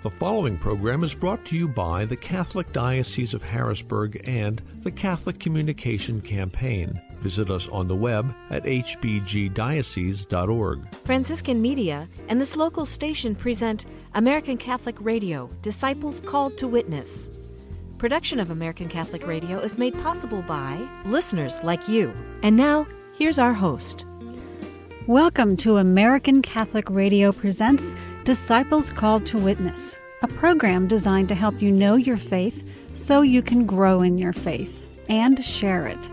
The following program is brought to you by the Catholic Diocese of Harrisburg and the Catholic Communication Campaign. Visit us on the web at hbgdiocese.org. Franciscan Media and this local station present American Catholic Radio, Disciples Called to Witness. Production of American Catholic Radio is made possible by listeners like you. And now, here's our host. Welcome to American Catholic Radio presents Disciples Called to Witness, a program designed to help you know your faith so you can grow in your faith and share it.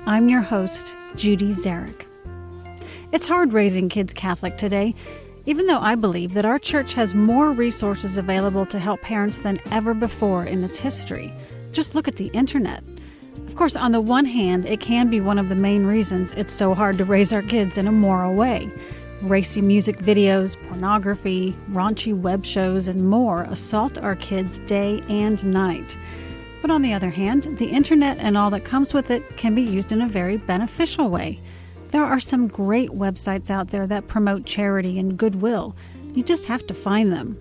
I'm your host, Judy Zarek. It's hard raising kids Catholic today, even though I believe that our church has more resources available to help parents than ever before in its history. Just look at the internet. Of course, on the one hand, it can be one of the main reasons it's so hard to raise our kids in a moral way. Racy music videos, pornography, raunchy web shows, and more assault our kids day and night. But on the other hand, the internet and all that comes with it can be used in a very beneficial way. There are some great websites out there that promote charity and goodwill. You just have to find them.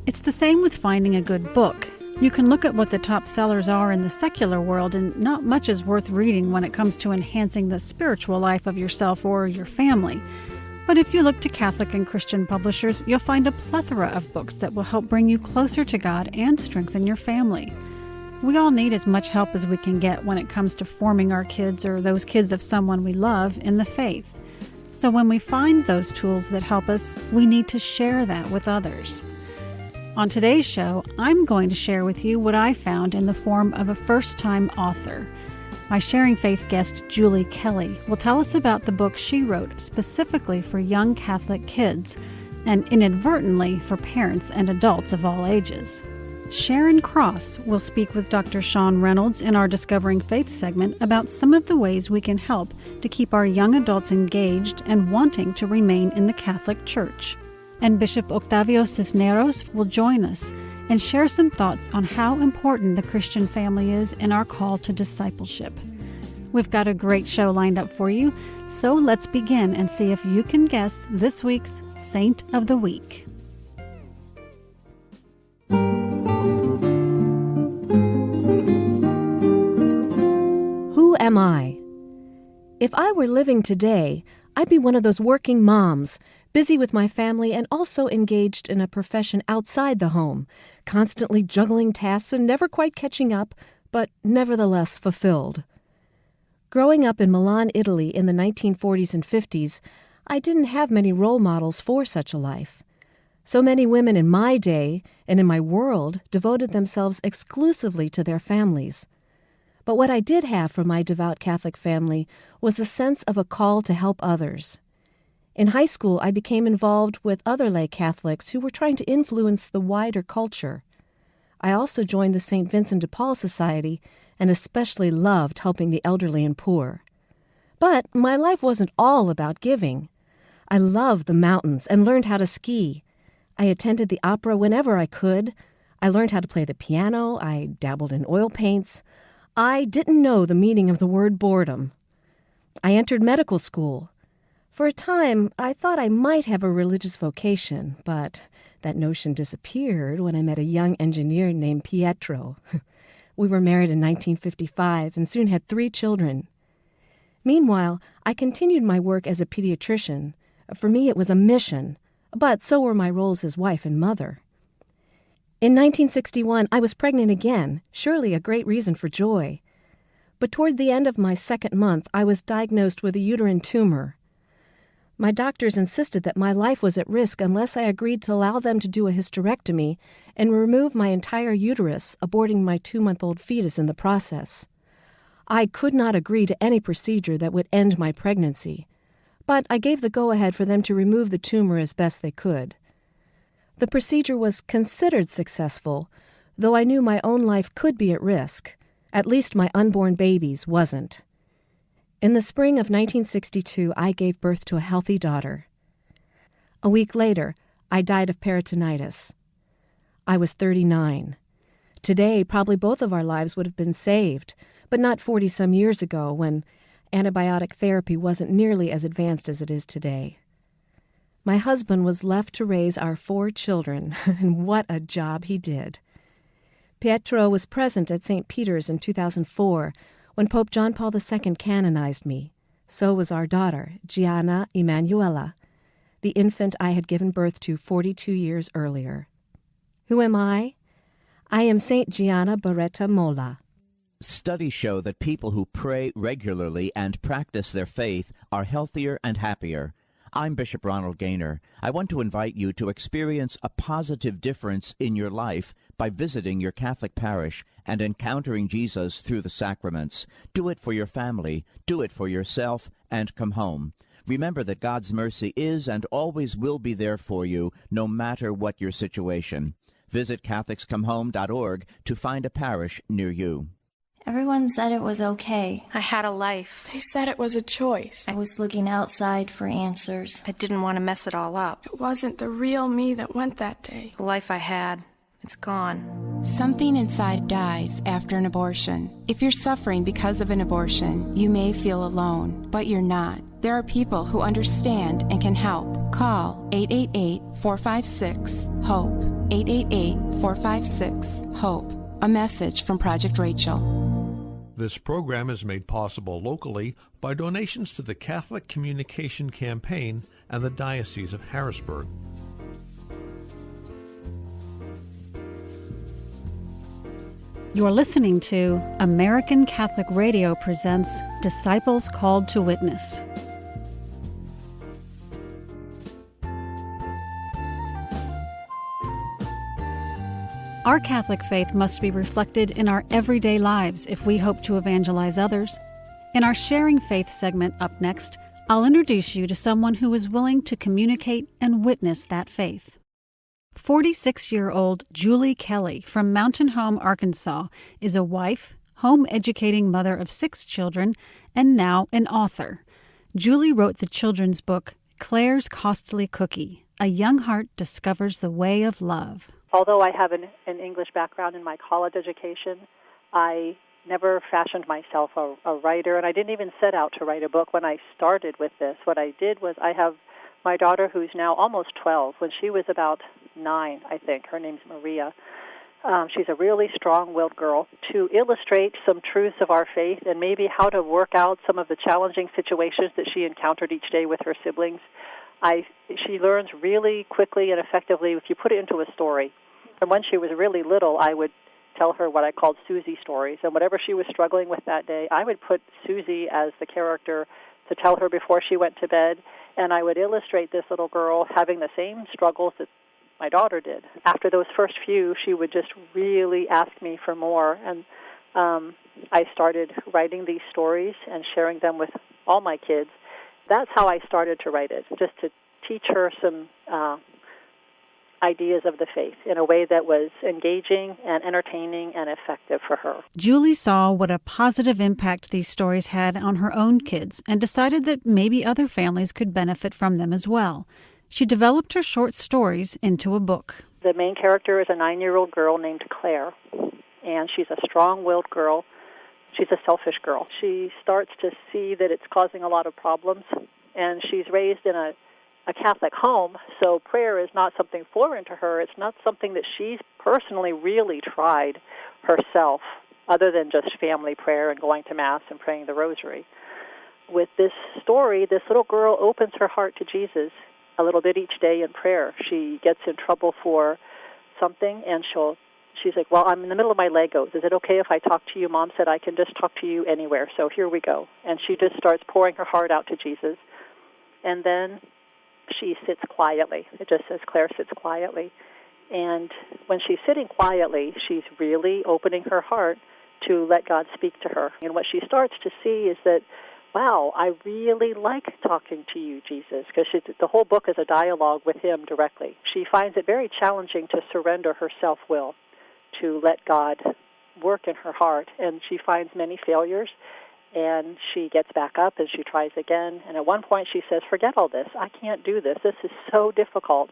It's the same with finding a good book. You can look at what the top sellers are in the secular world, and not much is worth reading when it comes to enhancing the spiritual life of yourself or your family. But if you look to Catholic and Christian publishers, you'll find a plethora of books that will help bring you closer to God and strengthen your family. We all need as much help as we can get when it comes to forming our kids or those kids of someone we love in the faith. So when we find those tools that help us, we need to share that with others. On today's show, I'm going to share with you what I found in the form of a first-time author. My Sharing Faith guest, Julie Kelly, will tell us about the book she wrote specifically for young Catholic kids and inadvertently for parents and adults of all ages. Sharon Cross will speak with Dr. Sean Reynolds in our Discovering Faith segment about some of the ways we can help to keep our young adults engaged and wanting to remain in the Catholic Church. And Bishop Octavio Cisneros will join us and share some thoughts on how important the Christian family is in our call to discipleship. We've got a great show lined up for you, so let's begin and see if you can guess this week's Saint of the Week. Who am I? If I were living today, I'd be one of those working moms, busy with my family and also engaged in a profession outside the home, constantly juggling tasks and never quite catching up, but nevertheless fulfilled. Growing up in Milan, Italy in the 1940s and 50s, I didn't have many role models for such a life. So many women in my day and in my world devoted themselves exclusively to their families. But what I did have from my devout Catholic family was the sense of a call to help others. In high school, I became involved with other lay Catholics who were trying to influence the wider culture. I also joined the St. Vincent de Paul Society and especially loved helping the elderly and poor. But my life wasn't all about giving. I loved the mountains and learned how to ski. I attended the opera whenever I could. I learned how to play the piano. I dabbled in oil paints. I didn't know the meaning of the word boredom. I entered medical school. For a time, I thought I might have a religious vocation, but that notion disappeared when I met a young engineer named Pietro. We were married in 1955 and soon had 3 children. Meanwhile, I continued my work as a pediatrician. For me, it was a mission, but so were my roles as wife and mother. In 1961, I was pregnant again, surely a great reason for joy. But toward the end of my 2nd month, I was diagnosed with a uterine tumor. My doctors insisted that my life was at risk unless I agreed to allow them to do a hysterectomy and remove my entire uterus, aborting my 2-month-old fetus in the process. I could not agree to any procedure that would end my pregnancy, but I gave the go-ahead for them to remove the tumor as best they could. The procedure was considered successful, though I knew my own life could be at risk. At least my unborn baby's wasn't. In the spring of 1962, I gave birth to a healthy daughter. A week later, I died of peritonitis. I was 39. Today, probably both of our lives would have been saved, but not 40-some years ago when antibiotic therapy wasn't nearly as advanced as it is today. My husband was left to raise our 4 children, and what a job he did. Pietro was present at St. Peter's in 2004 when Pope John Paul II canonized me. So was our daughter, Gianna Emanuela, the infant I had given birth to 42 years earlier. Who am I? I am St. Gianna Beretta Molla. Studies show that people who pray regularly and practice their faith are healthier and happier. I'm Bishop Ronald Gaynor. I want to invite you to experience a positive difference in your life by visiting your Catholic parish and encountering Jesus through the sacraments. Do it for your family, do it for yourself, and come home. Remember that God's mercy is and always will be there for you, no matter what your situation. Visit CatholicsComeHome.org to find a parish near you. Everyone said it was okay. I had a life. They said it was a choice. I was looking outside for answers. I didn't want to mess it all up. It wasn't the real me that went that day. The life I had, it's gone. Something inside dies after an abortion. If you're suffering because of an abortion, you may feel alone, but you're not. There are people who understand and can help. Call 888-456-HOPE. 888-456-HOPE. A message from Project Rachel. This program is made possible locally by donations to the Catholic Communication Campaign and the Diocese of Harrisburg. You're listening to American Catholic Radio presents Disciples Called to Witness. Our Catholic faith must be reflected in our everyday lives if we hope to evangelize others. In our Sharing Faith segment up next, I'll introduce you to someone who is willing to communicate and witness that faith. 46-year-old Julie Kelly from Mountain Home, Arkansas, is a wife, home-educating mother of 6 children, and now an author. Julie wrote the children's book, Claire's Costly Cookie, A Young Heart Discovers the Way of Love. Although I have an English background in my college education, I never fashioned myself a writer, and I didn't even set out to write a book when I started with this. What I did was I have my daughter, who's now almost 12. When she was about 9, I think, her name's Maria, she's a really strong-willed girl, to illustrate some truths of our faith and maybe how to work out some of the challenging situations that she encountered each day with her siblings. She learns really quickly and effectively if you put it into a story. And when she was really little, I would tell her what I called Susie stories. And whatever she was struggling with that day, I would put Susie as the character to tell her before she went to bed. And I would illustrate this little girl having the same struggles that my daughter did. After those first few, she would just really ask me for more. And I started writing these stories and sharing them with all my kids. That's how I started to write it, just to teach her some ideas of the faith in a way that was engaging and entertaining and effective for her. Julie saw what a positive impact these stories had on her own kids and decided that maybe other families could benefit from them as well. She developed her short stories into a book. The main character is a 9-year-old girl named Claire, and she's a strong-willed girl. She's a selfish girl. She starts to see that it's causing a lot of problems, and she's raised in a Catholic home, so prayer is not something foreign to her. It's not something that she's personally really tried herself, other than just family prayer and going to Mass and praying the Rosary. With this story, this little girl opens her heart to Jesus a little bit each day in prayer. She gets in trouble for something, and she's like, well, I'm in the middle of my Legos. Is it okay if I talk to you? Mom said I can just talk to you anywhere, so here we go. And she just starts pouring her heart out to Jesus. And then she sits quietly. It just says Claire sits quietly. And when she's sitting quietly, she's really opening her heart to let God speak to her. And what she starts to see is that, wow, I really like talking to you, Jesus, because the whole book is a dialogue with him directly. She finds it very challenging to surrender her self-will, to let God work in her heart. And she finds many failures, and she gets back up and she tries again. And at one point she says, forget all this. I can't do this. This is so difficult.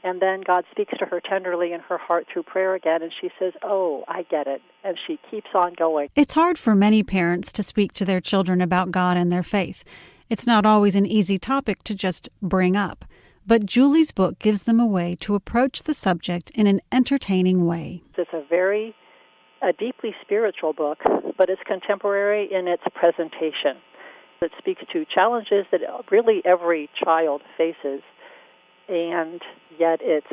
And then God speaks to her tenderly in her heart through prayer again, and she says, oh, I get it. And she keeps on going. It's hard for many parents to speak to their children about God and their faith. It's not always an easy topic to just bring up. but Julie's book gives them a way to approach the subject in an entertaining way. It's a deeply spiritual book, but it's contemporary in its presentation. It speaks to challenges that really every child faces, and yet it's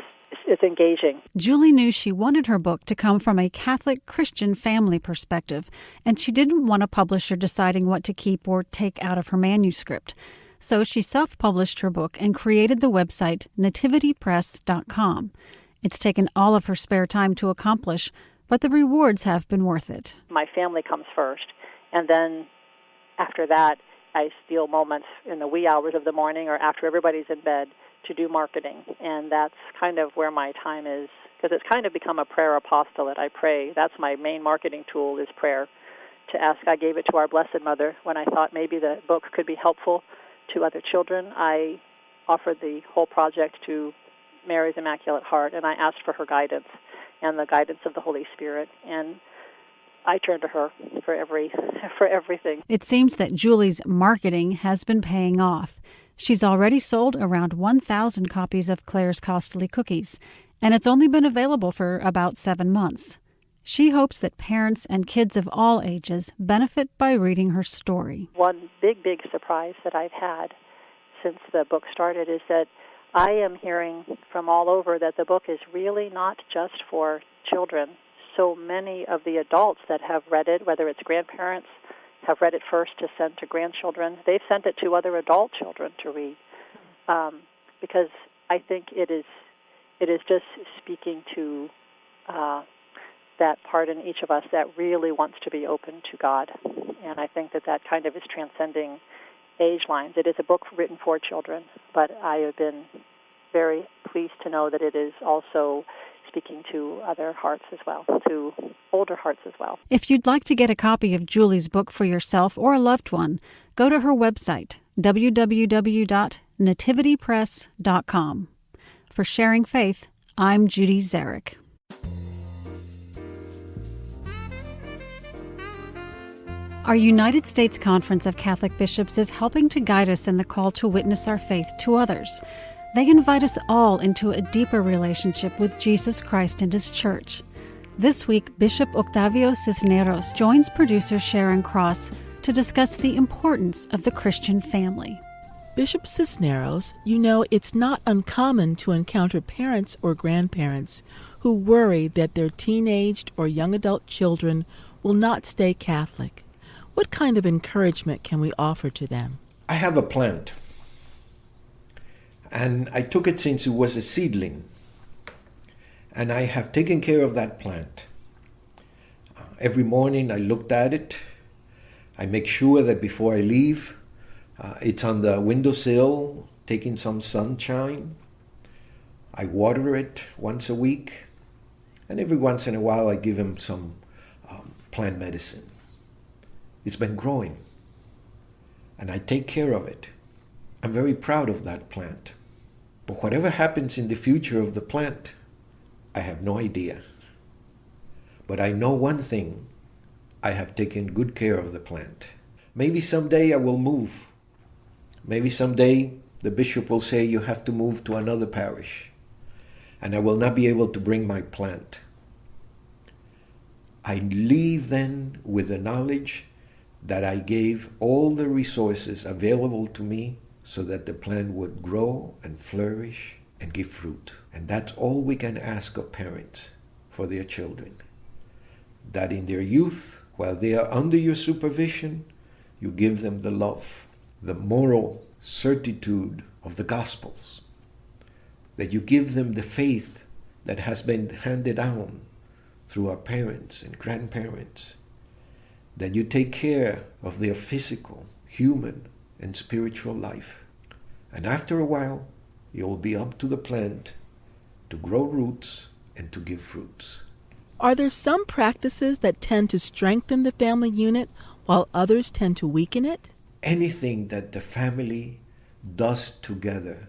engaging. Julie knew she wanted her book to come from a Catholic Christian family perspective, and she didn't want a publisher deciding what to keep or take out of her manuscript. So she self-published her book and created the website nativitypress.com. It's taken all of her spare time to accomplish, but the rewards have been worth it. My family comes first, and then after that, I steal moments in the wee hours of the morning or after everybody's in bed to do marketing, and that's kind of where my time is, because it's kind of become a prayer apostolate. I pray. That's my main marketing tool, is prayer, to ask. I gave it to our Blessed Mother when I thought maybe the book could be helpful to other children. I offered the whole project to Mary's Immaculate Heart, and I asked for her guidance and the guidance of the Holy Spirit, and I turn to her for everything. It seems that Julie's marketing has been paying off. She's already sold around 1,000 copies of Claire's Costly Cookies, and it's only been available for about 7 months. She hopes that parents and kids of all ages benefit by reading her story. One big surprise that I've had since the book started is that I am hearing from all over that the book is really not just for children. So many of the adults that have read it, whether it's grandparents, have read it first to send to grandchildren. They've sent it to other adult children to read, because I think it is just speaking to that part in each of us that really wants to be open to God, and I think that kind of is transcending age lines. It is a book written for children, but I have been very pleased to know that it is also speaking to other hearts as well, to older hearts as well. If you'd like to get a copy of Julie's book for yourself or a loved one, go to her website, www.nativitypress.com. For Sharing Faith, I'm Judy Zarek. Our United States Conference of Catholic Bishops is helping to guide us in the call to witness our faith to others. They invite us all into a deeper relationship with Jesus Christ and His Church. This week, Bishop Octavio Cisneros joins producer Sharon Cross to discuss the importance of the Christian family. Bishop Cisneros, you know, it's not uncommon to encounter parents or grandparents who worry that their teenaged or young adult children will not stay Catholic. What kind of encouragement can we offer to them? I have a plant, and I took it since it was a seedling, and I have taken care of that plant. Every morning I looked at it. I make sure that before I leave, it's on the windowsill, taking some sunshine. I water it once a week, and every once in a while I give him some plant medicine. It's been growing, and I take care of it. I'm very proud of that plant. But whatever happens in the future of the plant, I have no idea. But I know one thing: I have taken good care of the plant. Maybe someday I will move. Maybe someday the bishop will say you have to move to another parish, and I will not be able to bring my plant. I leave then with the knowledge that I gave all the resources available to me so that the plant would grow and flourish and give fruit. And that's all we can ask of parents for their children. That in their youth, while they are under your supervision, you give them the love, the moral certitude of the Gospels. That you give them the faith that has been handed down through our parents and grandparents. That you take care of their physical, human, and spiritual life. And after a while, it will be up to the plant to grow roots and to give fruits. Are there some practices that tend to strengthen the family unit while others tend to weaken it? Anything that the family does together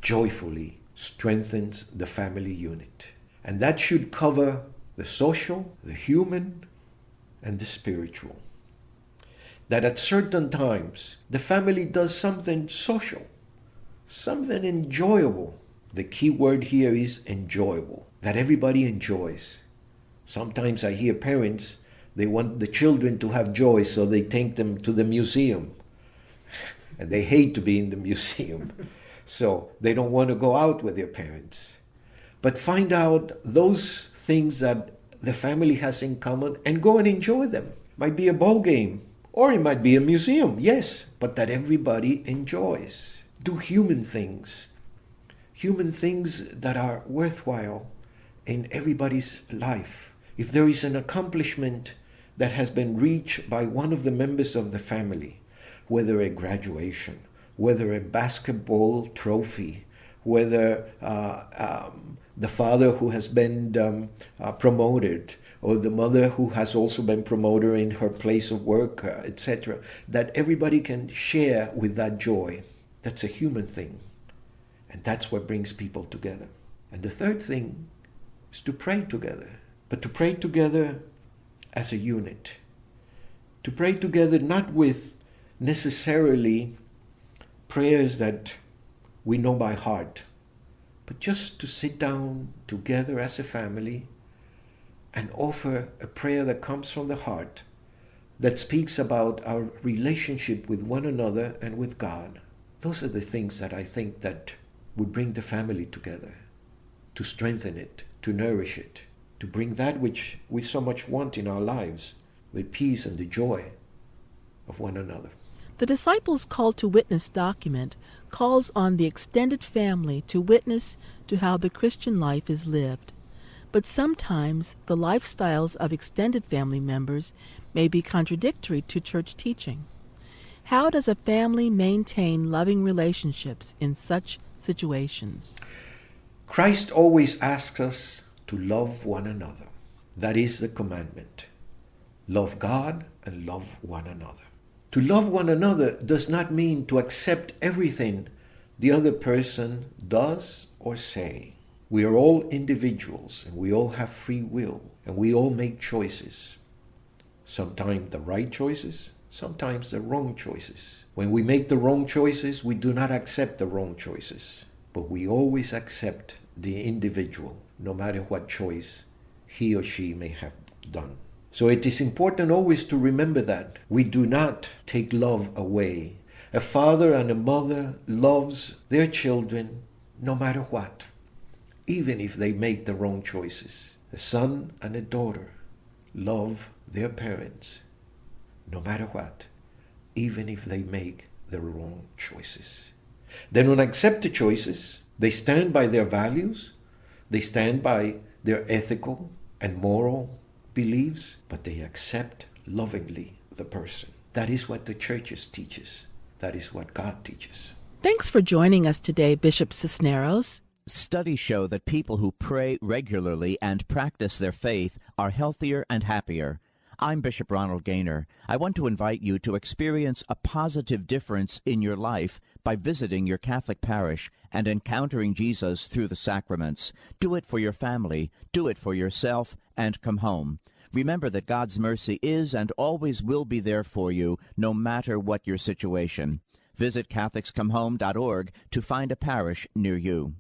joyfully strengthens the family unit. And that should cover the social, the human, and the spiritual. That at certain times, the family does something social, something enjoyable. The key word here is enjoyable, that everybody enjoys. Sometimes I hear parents, they want the children to have joy, so they take them to the museum. And they hate to be in the museum. So they don't want to go out with their parents. But find out those things that the family has in common and go and enjoy them. Might be a ball game, or it might be a museum, yes, but that everybody enjoys. Do human things that are worthwhile in everybody's life. If there is an accomplishment that has been reached by one of the members of the family, whether a graduation, whether a basketball trophy, whether the father who has been promoted, or the mother who has also been promoted in her place of work, etc., that everybody can share with that joy. That's a human thing. And that's what brings people together. And the third thing is to pray together. But to pray together as a unit. To pray together not with necessarily prayers that we know by heart, but just to sit down together as a family and offer a prayer that comes from the heart, that speaks about our relationship with one another and with God. Those are the things that I think that would bring the family together, to strengthen it, to nourish it, to bring that which we so much want in our lives, the peace and the joy of one another. The Disciples' Call to Witness document calls on the extended family to witness to how the Christian life is lived. But sometimes the lifestyles of extended family members may be contradictory to church teaching. How does a family maintain loving relationships in such situations? Christ always asks us to love one another. That is the commandment. Love God and love one another. To love one another does not mean to accept everything the other person does or say. We are all individuals and we all have free will and we all make choices. Sometimes the right choices, sometimes the wrong choices. When we make the wrong choices, we do not accept the wrong choices, but we always accept the individual, no matter what choice he or she may have done. So it is important always to remember that we do not take love away. A father and a mother loves their children no matter what, even if they make the wrong choices. A son and a daughter love their parents no matter what, even if they make the wrong choices. They don't accept the choices. They stand by their values. They stand by their ethical and moral beliefs, but they accept lovingly the person. That is what the churches teaches. That is what God teaches. Thanks for joining us today, Bishop Cisneros. Studies show that people who pray regularly and practice their faith are healthier and happier. I'm Bishop Ronald Gaynor. I want to invite you to experience a positive difference in your life by visiting your Catholic parish and encountering Jesus through the sacraments. Do it for your family, do it for yourself, and come home. Remember that God's mercy is and always will be there for you, no matter what your situation. Visit CatholicsComeHome.org to find a parish near you.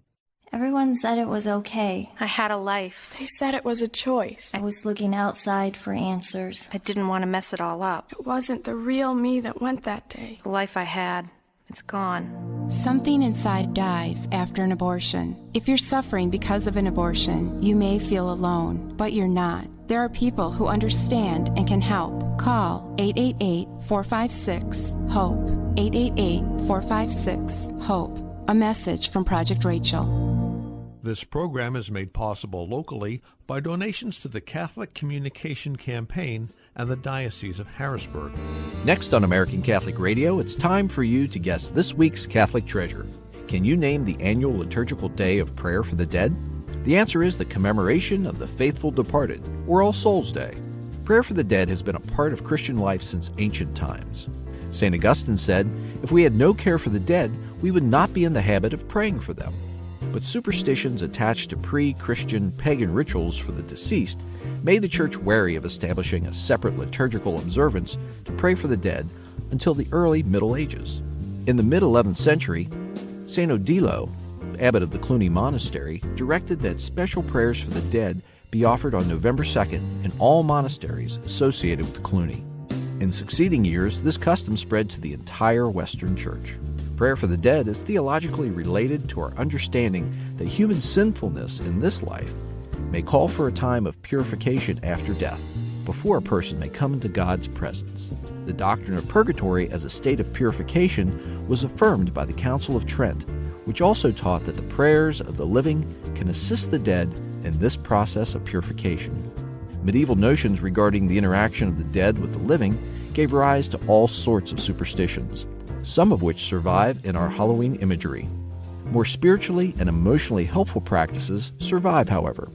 Everyone said it was okay. I had a life. They said it was a choice. I was looking outside for answers. I didn't want to mess it all up. It wasn't the real me that went that day. The life I had, it's gone. Something inside dies after an abortion. If you're suffering because of an abortion, you may feel alone, but you're not. There are people who understand and can help. Call 888-456-HOPE. 888-456-HOPE. A message from Project Rachel. This program is made possible locally by donations to the Catholic Communication Campaign and the Diocese of Harrisburg. Next on American Catholic Radio, it's time for you to guess this week's Catholic treasure. Can you name the annual liturgical day of prayer for the dead? The answer is the commemoration of the faithful departed, or All Souls Day. Prayer for the dead has been a part of Christian life since ancient times. St. Augustine said, if we had no care for the dead, we would not be in the habit of praying for them. But superstitions attached to pre-Christian pagan rituals for the deceased made the Church wary of establishing a separate liturgical observance to pray for the dead until the early Middle Ages. In the mid-11th century, St. Odilo, abbot of the Cluny Monastery, directed that special prayers for the dead be offered on November 2nd in all monasteries associated with Cluny. In succeeding years, this custom spread to the entire Western Church. Prayer for the dead is theologically related to our understanding that human sinfulness in this life may call for a time of purification after death, before a person may come into God's presence. The doctrine of purgatory as a state of purification was affirmed by the Council of Trent, which also taught that the prayers of the living can assist the dead in this process of purification. Medieval notions regarding the interaction of the dead with the living gave rise to all sorts of superstitions, some of which survive in our Halloween imagery. More spiritually and emotionally helpful practices survive, however,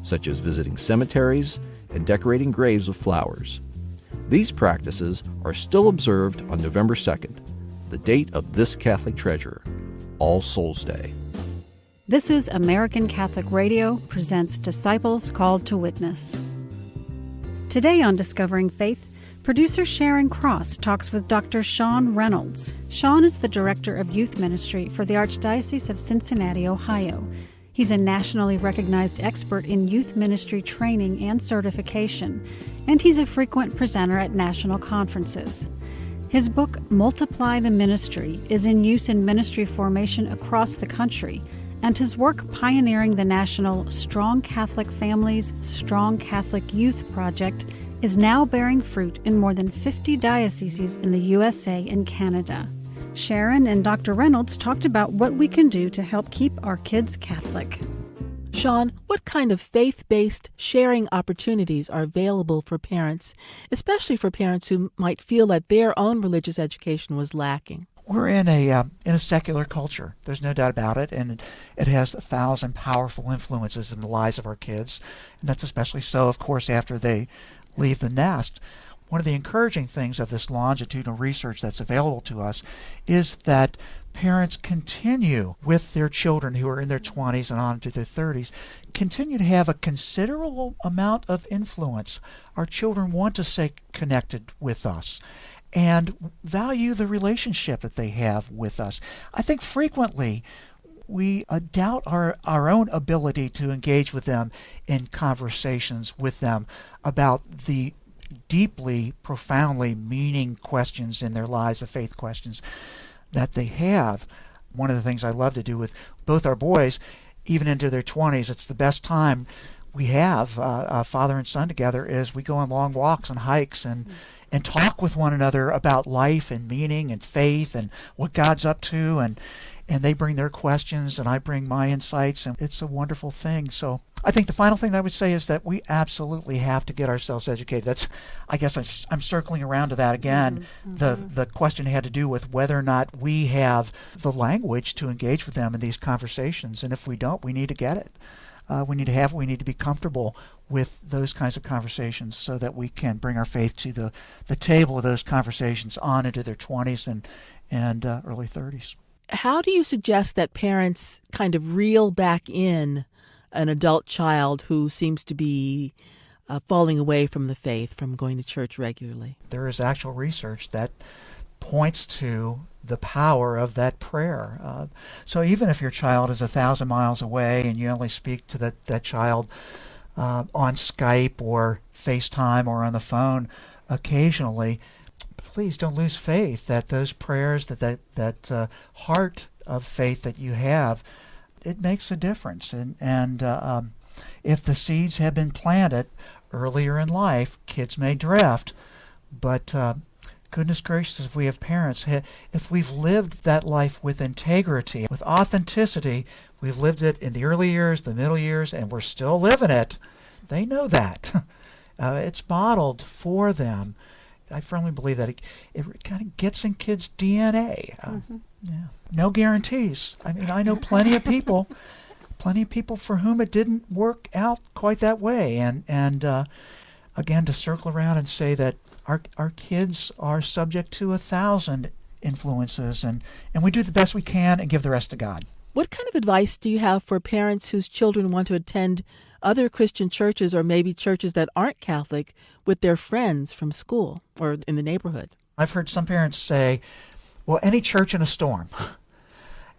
such as visiting cemeteries and decorating graves with flowers. These practices are still observed on November 2nd, the date of this Catholic treasure, All Souls Day. This is American Catholic Radio presents Disciples Called to Witness. Today on Discovering Faith, producer Sharon Cross talks with Dr. Sean Reynolds. Sean is the Director of Youth Ministry for the Archdiocese of Cincinnati, Ohio. He's a nationally recognized expert in youth ministry training and certification, and he's a frequent presenter at national conferences. His book, Multiply the Ministry, is in use in ministry formation across the country, and his work pioneering the national Strong Catholic Families, Strong Catholic Youth project is now bearing fruit in more than 50 dioceses in the USA and Canada. Sharon and Dr. Reynolds talked about what we can do to help keep our kids Catholic. Sean, what kind of faith-based sharing opportunities are available for parents, especially for parents who might feel that their own religious education was lacking? We're in a secular culture. There's no doubt about it, and it has 1,000 powerful influences in the lives of our kids, and that's especially so, of course, after they leave the nest. One of the encouraging things of this longitudinal research that's available to us is that parents continue with their children who are in their 20s and on to their 30s, continue to have a considerable amount of influence. Our children want to stay connected with us and value the relationship that they have with us. I think frequently we doubt our own ability to engage with them in conversations with them about the deeply, profoundly meaning questions in their lives, the faith questions that they have. One of the things I love to do with both our boys, even into their 20s, it's the best time we have, father and son together, is we go on long walks and hikes and talk with one another about life and meaning and faith and what God's up to, and they bring their questions and I bring my insights, and it's a wonderful thing. So I think the final thing I would say is that we absolutely have to get ourselves educated. I guess I'm circling around to that again. Mm-hmm. The question had to do with whether or not we have the language to engage with them in these conversations, and if we don't, we need to get it. We need to be comfortable with those kinds of conversations so that we can bring our faith to the table of those conversations on into their 20s and early 30s. How do you suggest that parents kind of reel back in an adult child who seems to be falling away from the faith, from going to church regularly? There is actual research that points to the power of that prayer. So even if your child is 1,000 miles away and you only speak to that child on Skype or FaceTime or on the phone occasionally, please don't lose faith that those prayers, that heart of faith that you have, it makes a difference. And if the seeds have been planted earlier in life, kids may drift, but goodness gracious, if we have parents, if we've lived that life with integrity, with authenticity, we've lived it in the early years, the middle years, and we're still living it, they know that. It's modeled for them. I firmly believe that it kind of gets in kids' DNA. Yeah. No guarantees. I mean, I know plenty of people for whom it didn't work out quite that way. And again, to circle around and say that our kids are subject to 1,000 influences, and we do the best we can and give the rest to God. What kind of advice do you have for parents whose children want to attend other Christian churches or maybe churches that aren't Catholic with their friends from school or in the neighborhood? I've heard some parents say, well, any church in a storm.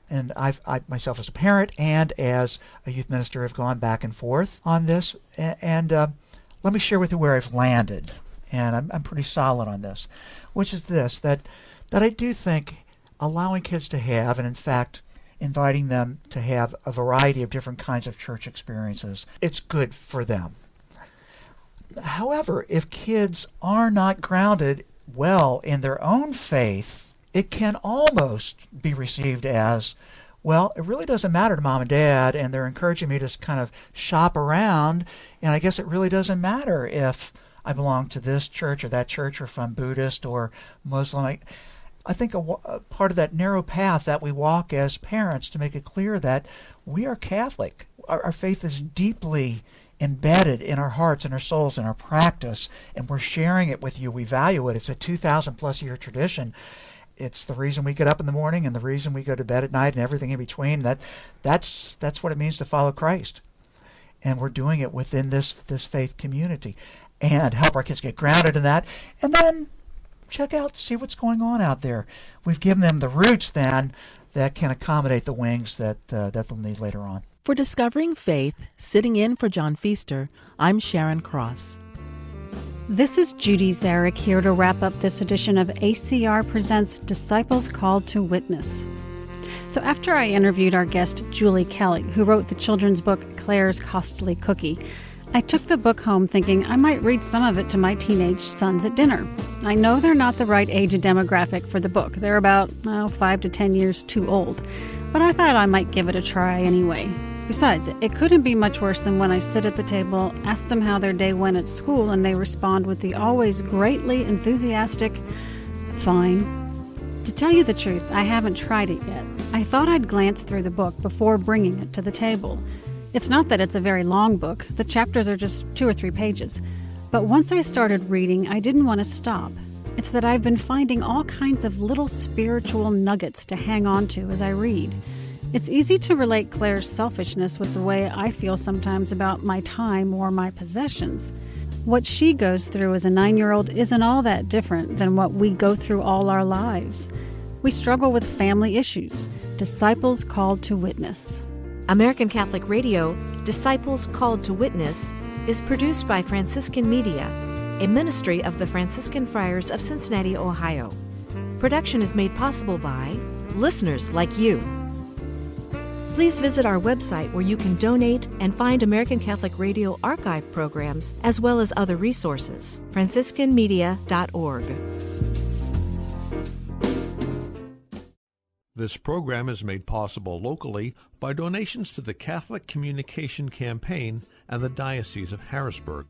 And I myself as a parent and as a youth minister have gone back and forth on this. And let me share with you where I've landed. And I'm pretty solid on this, which is this, that I do think allowing kids to have, and in fact inviting them to have a variety of different kinds of church experiences, it's good for them. However, if kids are not grounded well in their own faith, it can almost be received as, well, it really doesn't matter to mom and dad, and they're encouraging me to kind of shop around, and I guess it really doesn't matter if I belong to this church or that church, or if I'm Buddhist or Muslim. I think a part of that narrow path that we walk as parents to make it clear that we are Catholic. Our faith is deeply embedded in our hearts and our souls and our practice, and we're sharing it with you. We value it. It's a 2,000 plus year tradition. It's the reason we get up in the morning and the reason we go to bed at night and everything in between. That's what it means to follow Christ. And we're doing it within this faith community, and help our kids get grounded in that, and then check out, see what's going on out there. We've given them the roots then that can accommodate the wings that they'll need later on. For Discovering Faith, sitting in for John Feaster, I'm Sharon Cross. This is Judy Zarek here to wrap up this edition of ACR Presents Disciples Called to Witness. So after I interviewed our guest Julie Kelly, who wrote the children's book Claire's Costly Cookie, I took the book home thinking I might read some of it to my teenage sons at dinner. I know they're not the right age and demographic for the book. They're about 5 to 10 years too old. But I thought I might give it a try anyway. Besides, it couldn't be much worse than when I sit at the table, ask them how their day went at school, and they respond with the always greatly enthusiastic, "Fine." To tell you the truth, I haven't tried it yet. I thought I'd glance through the book before bringing it to the table. It's not that it's a very long book. The chapters are just 2 or 3 pages. But once I started reading, I didn't want to stop. It's that I've been finding all kinds of little spiritual nuggets to hang on to as I read. It's easy to relate Claire's selfishness with the way I feel sometimes about my time or my possessions. What she goes through as a 9-year-old isn't all that different than what we go through all our lives. We struggle with family issues. Disciples Called to Witness. American Catholic Radio, Disciples Called to Witness, is produced by Franciscan Media, a ministry of the Franciscan Friars of Cincinnati, Ohio. Production is made possible by listeners like you. Please visit our website where you can donate and find American Catholic Radio archive programs as well as other resources, franciscanmedia.org. This program is made possible locally by donations to the Catholic Communication Campaign and the Diocese of Harrisburg.